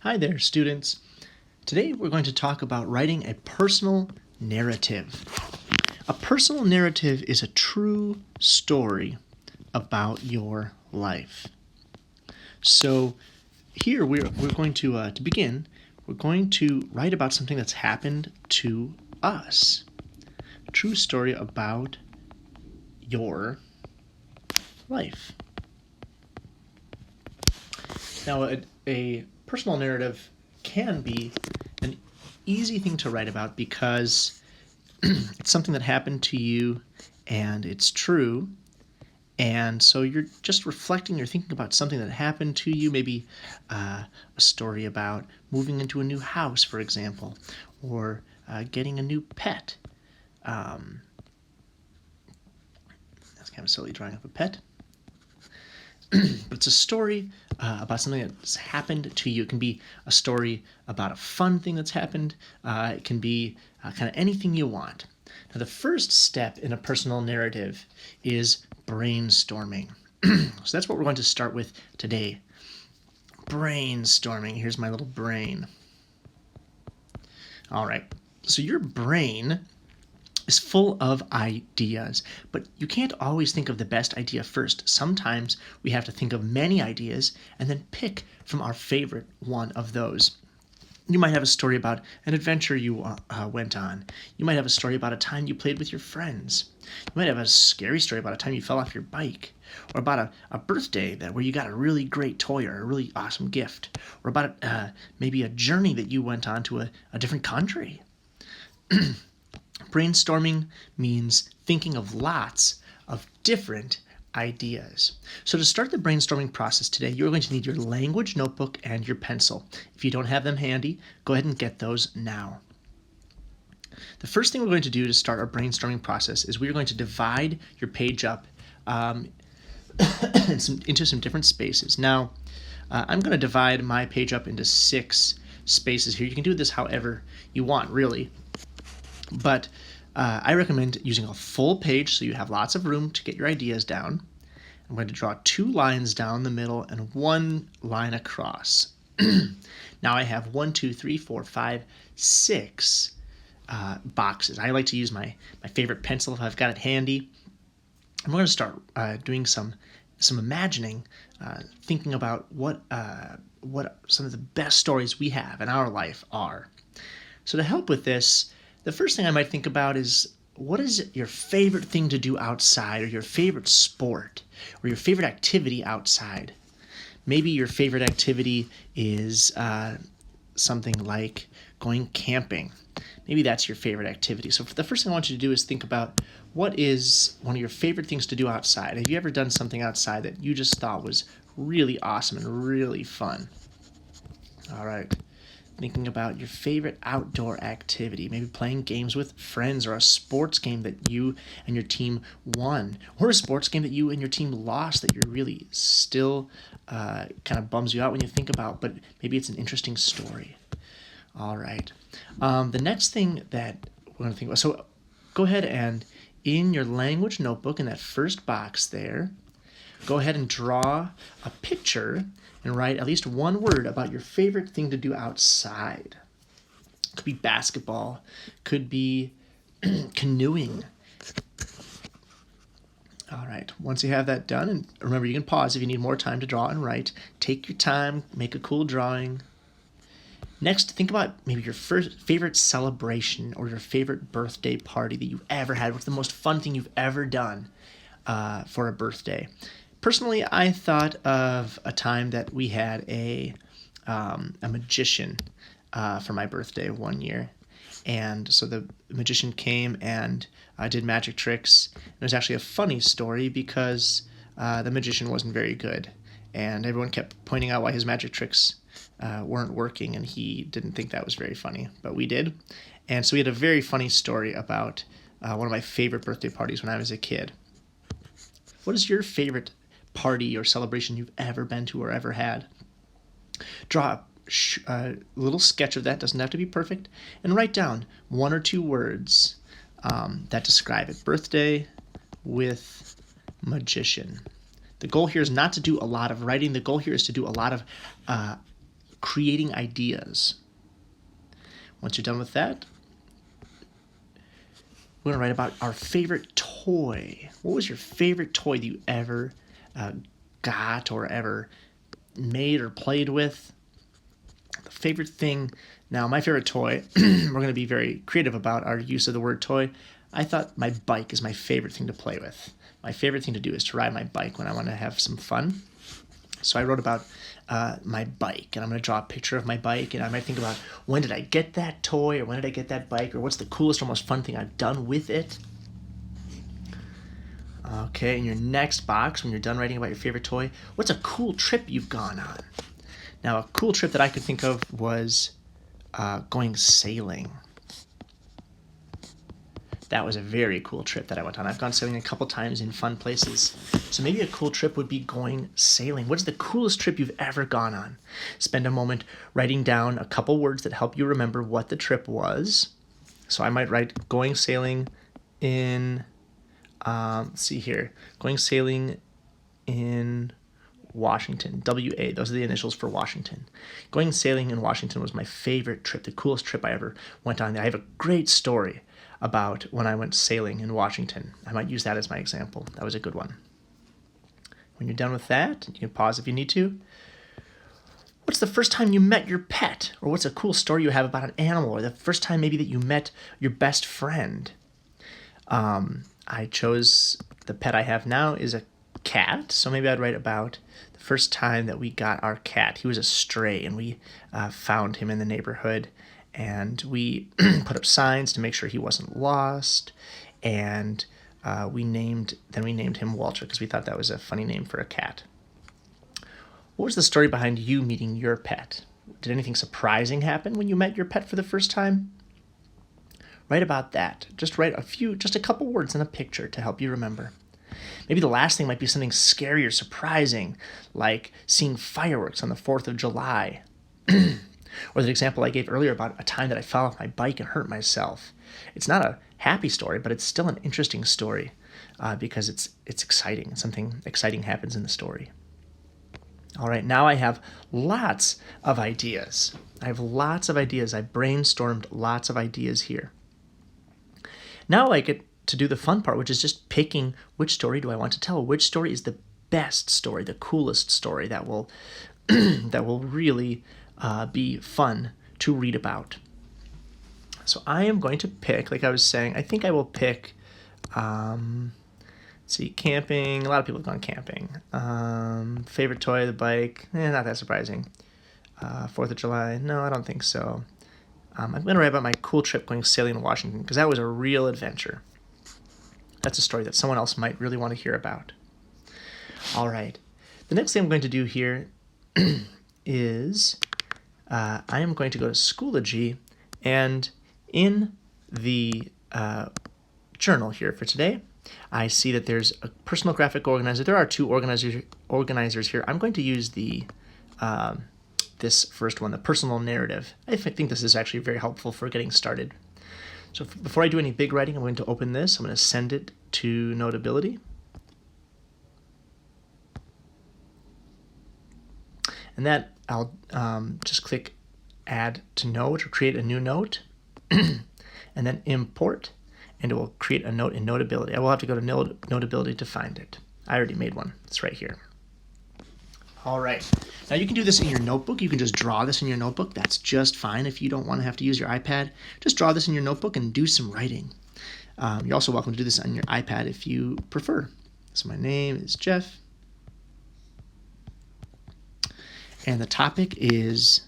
Hi there, students. Today we're going to talk about writing a personal narrative. A personal narrative is a true story about your life. So here we're going to begin, we're going to write about something that's happened to us. A true story about your life. Now, a personal narrative can be an easy thing to write about because it's something that happened to you and it's true. And so you're just reflecting, you're thinking about something that happened to you, maybe a story about moving into a new house, for example, or getting a new pet. That's kind of silly, drawing up a pet. But it's a story about something that's happened to you. It can be a story about a fun thing that's happened. It can be kind of anything you want. Now, the first step in a personal narrative is brainstorming. So that's what we're going to start with today. Brainstorming. Here's my little brain. All right. So your brain is full of ideas, but you can't always think of the best idea first. Sometimes we have to think of many ideas and then pick from our favorite one of those. You might have a story about an adventure you went on. You might have a story about a time you played with your friends. You might have a scary story about a time you fell off your bike, or about a birthday where you got a really great toy or a really awesome gift, or about maybe a journey that you went on to a different country. Brainstorming means thinking of lots of different ideas. So to start the brainstorming process today, you're going to need your language notebook and your pencil. If you don't have them handy, go ahead and get those now. The first thing we're going to do to start our brainstorming process is we're going to divide your page up into some different spaces. Now, I'm going to divide my page up into 6 spaces here. You can do this however you want, really. But I recommend using a full page so you have lots of room to get your ideas down. I'm going to draw 2 lines down the middle and 1 line across. Now I have 1, 2, 3, 4, 5, 6 boxes. I like to use my favorite pencil if I've got it handy. I'm going to start doing some imagining, thinking about what some of the best stories we have in our life are. So to help with this, the first thing I might think about is, what is your favorite thing to do outside, or your favorite sport, or your favorite activity outside? Maybe your favorite activity is something like going camping. Maybe that's your favorite activity. So the first thing I want you to do is think about, what is one of your favorite things to do outside? Have you ever done something outside that you just thought was really awesome and really fun? All right. Thinking about your favorite outdoor activity, maybe playing games with friends, or a sports game that you and your team won, or a sports game that you and your team lost that you're really still kind of bums you out when you think about, but maybe it's an interesting story. All right. The next thing that we're going to think about, so go ahead and in your language notebook, in that first box there, go ahead and draw a picture and write at least one word about your favorite thing to do outside. Could be basketball, could be canoeing. All right, once you have that done, and remember, you can pause if you need more time to draw and write. Take your time, make a cool drawing. Next, think about maybe your favorite celebration or your favorite birthday party that you've ever had. What's the most fun thing you've ever done for a birthday? Personally, I thought of a time that we had a magician for my birthday one year. And so the magician came and did magic tricks. It was actually a funny story because the magician wasn't very good. And everyone kept pointing out why his magic tricks weren't working, and he didn't think that was very funny, but we did. And so we had a very funny story about one of my favorite birthday parties when I was a kid. What is your favorite party or celebration you've ever been to or ever had? Draw a little sketch of that, doesn't have to be perfect, and write down 1 or 2 words that describe it. Birthday with magician. The goal here is not to do a lot of writing. The goal here is to do a lot of creating ideas. Once you're done with that, we're going to write about our favorite toy. What was your favorite toy that you ever got or ever made or played with? The favorite thing. Now, my favorite toy, we're going to be very creative about our use of the word toy. I thought my bike is my favorite thing to play with. My favorite thing to do is to ride my bike when I want to have some fun. So I wrote about my bike, and I'm going to draw a picture of my bike, and I might think about when did I get that toy, or when did I get that bike, or what's the coolest or most fun thing I've done with it. Okay, in your next box, when you're done writing about your favorite toy, what's a cool trip you've gone on? Now, a cool trip that I could think of was going sailing. That was a very cool trip that I went on. I've gone sailing a couple times in fun places. So maybe a cool trip would be going sailing. What's the coolest trip you've ever gone on? Spend a moment writing down a couple words that help you remember what the trip was. So I might write going sailing in, let's see here, going sailing in Washington, WA. Those are the initials for Washington. Going sailing in Washington was my favorite trip, the coolest trip I ever went on. I have a great story about when I went sailing in Washington. I might use that as my example. That was a good one. When you're done with that, you can pause if you need to. What's the first time you met your pet? Or what's a cool story you have about an animal? Or the first time maybe that you met your best friend? I chose the pet I have now is a cat. So maybe I'd write about the first time that we got our cat. He was a stray, and we found him in the neighborhood. And we put up signs to make sure he wasn't lost, and we named him Walter because we thought that was a funny name for a cat. What was the story behind you meeting your pet? Did anything surprising happen when you met your pet for the first time? Write about that. Just write just a couple words in a picture to help you remember. Maybe the last thing might be something scary or surprising, like seeing fireworks on the 4th of July. Or the example I gave earlier about a time that I fell off my bike and hurt myself. It's not a happy story, but it's still an interesting story because it's exciting. Something exciting happens in the story. All right, now I have lots of ideas. I brainstormed lots of ideas here. Now I get to do the fun part, which is just picking which story do I want to tell. Which story is the best story, the coolest story that will that will really be fun to read about. So I am going to pick, like I was saying, I think I will pick, camping. A lot of people have gone camping. Favorite toy, the bike. Not that surprising. 4th of July. No, I don't think so. I'm going to write about my cool trip going sailing in Washington because that was a real adventure. That's a story that someone else might really want to hear about. All right. The next thing I'm going to do here is I am going to go to Schoology, and in the journal here for today, I see that there's a personal graphic organizer. There are two organizers here. I'm going to use the this first one, the personal narrative. I think this is actually very helpful for getting started. So before I do any big writing, I'm going to open this. I'm going to send it to Notability. And that I'll just click Add to Note or create a new note, and then Import, and it will create a note in Notability. I will have to go to Notability to find it. I already made one. It's right here. All right. Now you can do this in your notebook. You can just draw this in your notebook. That's just fine. If you don't want to have to use your iPad, just draw this in your notebook and do some writing. You're also welcome to do this on your iPad if you prefer. So my name is Jeff. And the topic is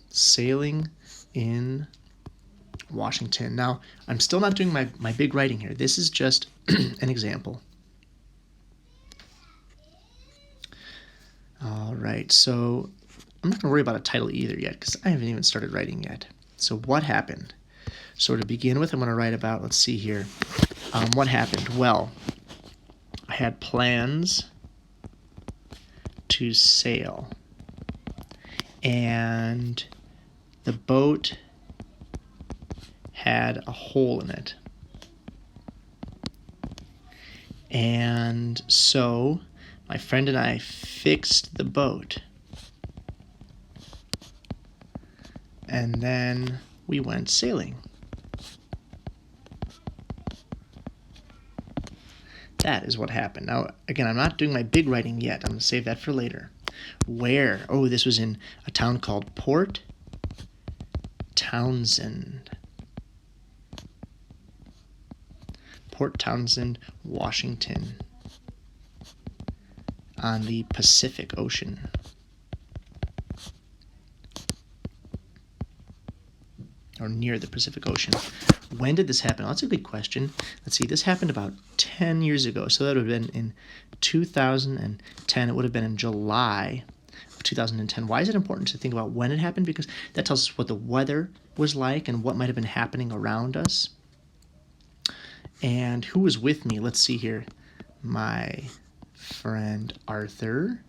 sailing in Washington. Now, I'm still not doing my big writing here. This is just an example. All right, so I'm not going to worry about a title either yet because I haven't even started writing yet. So what happened? So to begin with, I'm going to write about, let's see here, what happened? Well, I had plans to sail, and the boat had a hole in it. And so my friend and I fixed the boat. and then we went sailing. That is what happened. Now, again, I'm not doing my big writing yet. I'm going to save that for later. Where? Oh, this was in a town called Port Townsend. Port Townsend, Washington, on the Pacific Ocean. Or near the Pacific Ocean. When did this happen? Well, that's a good question. Let's see, this happened about 10 years ago, so that would have been in 2010. It would have been in July of 2010. Why is it important to think about when it happened? Because that tells us what the weather was like and what might have been happening around us. And who was with me? Let's see here. My friend Arthur,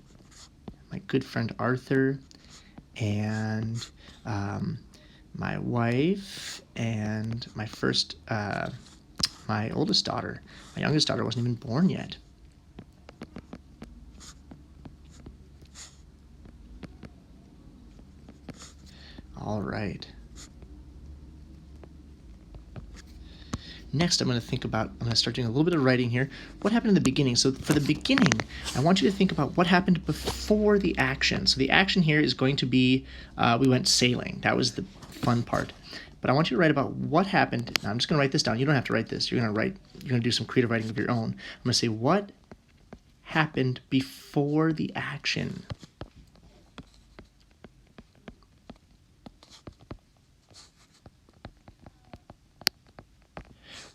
my good friend Arthur, and my wife, and my oldest daughter. My youngest daughter wasn't even born yet. All right. Next, I'm going to start doing a little bit of writing here. What happened in the beginning? So for the beginning, I want you to think about what happened before the action. So the action here is going to be, we went sailing. That was the fun part. But I want you to write about what happened. Now, I'm just going to write this down. You don't have to write this. You're going to do some creative writing of your own. I'm going to say, what happened before the action?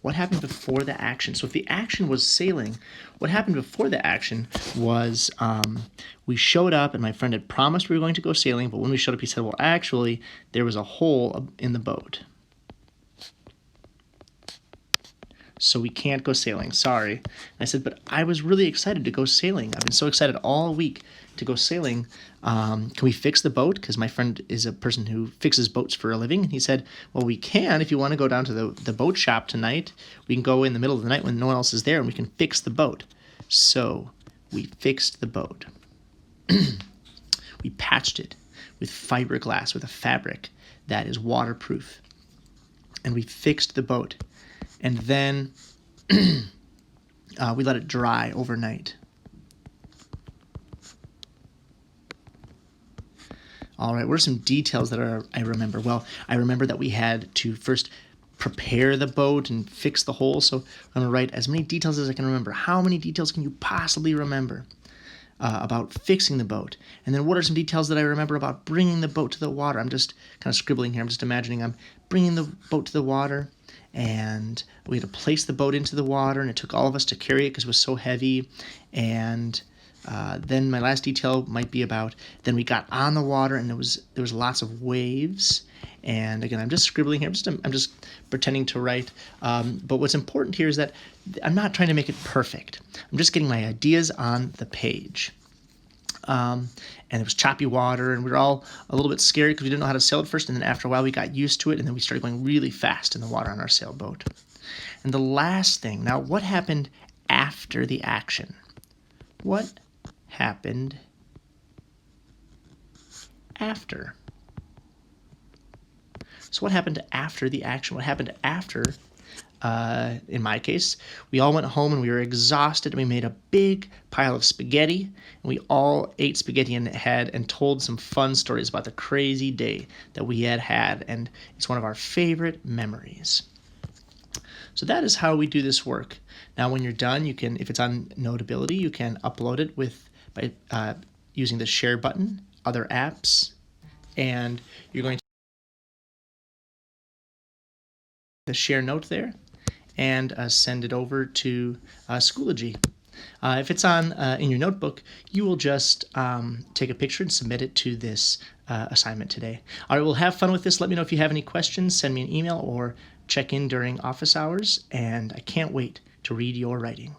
What happened before the action? So if the action was sailing, what happened before the action was we showed up, and my friend had promised we were going to go sailing, but when we showed up, he said, well, actually, there was a hole in the boat. So we can't go sailing, sorry. And I said, but I was really excited to go sailing. I've been so excited all week to go sailing. Can we fix the boat? Because my friend is a person who fixes boats for a living. And he said, well, we can. If you want to go down to the boat shop tonight, we can go in the middle of the night when no one else is there, and we can fix the boat. So we fixed the boat. We patched it with fiberglass, with a fabric that is waterproof. And we fixed the boat. And then we let it dry overnight. All right, what are some details that I remember? Well, I remember that we had to first prepare the boat and fix the hole. So I'm going to write as many details as I can remember. How many details can you possibly remember about fixing the boat? And then what are some details that I remember about bringing the boat to the water? I'm just kind of scribbling here. I'm just imagining I'm bringing the boat to the water. And we had to place the boat into the water, and it took all of us to carry it because it was so heavy. And then my last detail might be about then we got on the water, and there was lots of waves. And again, I'm just scribbling here. I'm just pretending to write. But what's important here is that I'm not trying to make it perfect. I'm just getting my ideas on the page. And it was choppy water, and we were all a little bit scared because we didn't know how to sail at first, and then after a while we got used to it, and then we started going really fast in the water on our sailboat. And the last thing, now what happened after the action? What happened after? So what happened after the action? What happened after, in my case, we all went home and we were exhausted, and we made a big pile of spaghetti, and we all ate spaghetti and told some fun stories about the crazy day that we had, and it's one of our favorite memories. So that is how we do this work. Now when you're done, you can, if it's on Notability, you can upload it by using the share button, other apps, and you're going to the share note there and send it over to Schoology. If it's on in your notebook, you will just take a picture and submit it to this assignment today. All right, we'll have fun with this. Let me know if you have any questions. Send me an email or check in during office hours, and I can't wait to read your writing.